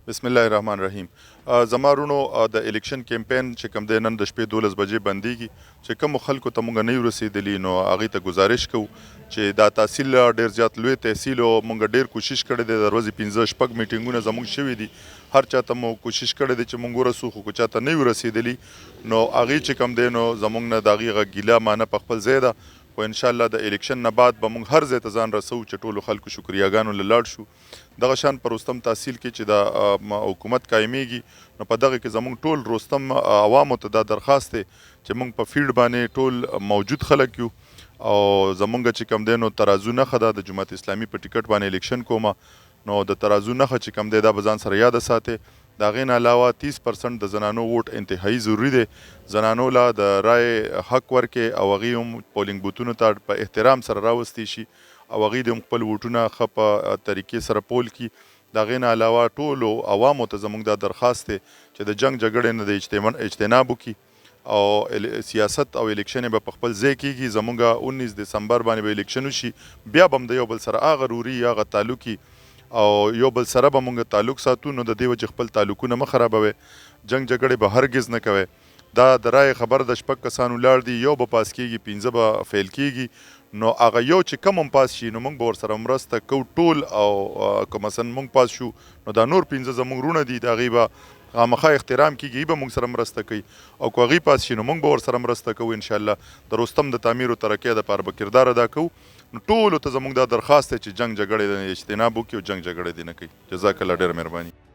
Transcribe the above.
بسم الله الرحمن الرحیم. زما وروڼو د الیکشن کمپین چې کوم دی نن د شپې 12 بجې بندیږي، چې کومو خلکو ته مونږ نه یو رسېدلي نو هغوی ته ګزارش کوو چې دا تحصیل ډېر زیات لوی تحصیل و. مونږ ډېر کوشش کړی دی، د ورځې 15-16 میټینګونه زموږ شوي دي. هر چا ته مو کوشش کړی دی چې مونږ ورسو، خو که چا ته نه یو رسېدلي نو هغوی چې کوم دی نو زموږ نه د هغې هغه ګیله مانه په خپل ځای ده. خو انشاءالله د الیکشن نه بعد به مونږ هر ځای ته ځان رسوو چې ټولو خلکو شکریاګانو له لاړ شو. دغه شان په رستم تحصیل کې چې د حکومت قایمیږي نو په دغه کې زموږ ټول رستم عوامو ته دا درخواست دی چې مونږ په فیلډ باندې ټول موجود خلک یو او زمونږ چې کوم دی نو ترازو نښه ده د جماعت اسلامي په ټیکټ باندې الیکشن کومه نو د ترازو نښه چې کوم دی دا به ځان سره یاده ساتئ. د هغې نه علاوه 30% د زنانو ووټ انتهایي ضروري دی. زنانو له د رای حق ورکړي او هغې هم پولینګ بوتونو ته په احترام سره راوستی شي او هغوی د هم خپل ووټونه ښه په طریقې سره پول کړي. د هغې نه علاوه ټولو عوامو ته زموږ دا درخواست دی چې د جنګ جګړې نه د اجتناب وکړي او سیاست او الیکشن به په خپل ځای کېږي. زموږ 19 دسمبر باندې به الیکشن وشي، بیا به هم د یو بل سره هغه روري هغه تعلقي او یو بل سره به مونږ تعلق ساتو. نو د دې وجې خپل تعلقونه مه خرابوئ، جنګ جګړې به هرګز نه کوئ. دا د رایې خبر د 6 کسانو لاړ دي، یو به پاس کېږي، 15 به فیل کېږي. نو هغه یو چې کم هم پاس شي نو مونږ به ورسره مرسته کوو ټول. او که مثلا مونږ پاس شو نو دا نور 15 زموږ وروڼه دي، د هغې به خامخا احترام کېږي، به مونږ سره مرسته کوي. او که هغوی پاس شي نو مونږ به ورسره مرسته کوو. انشاءالله د رستم د تعمیر و ترقۍ دپاره به کردار ادا کوو. نو ټولو ته زموږ دا درخواست دی چې جنګ جګړې نه اجتناب وکړي او جنګ جګړې دې نه کوي. جزاک الله، ډېره مهرباني.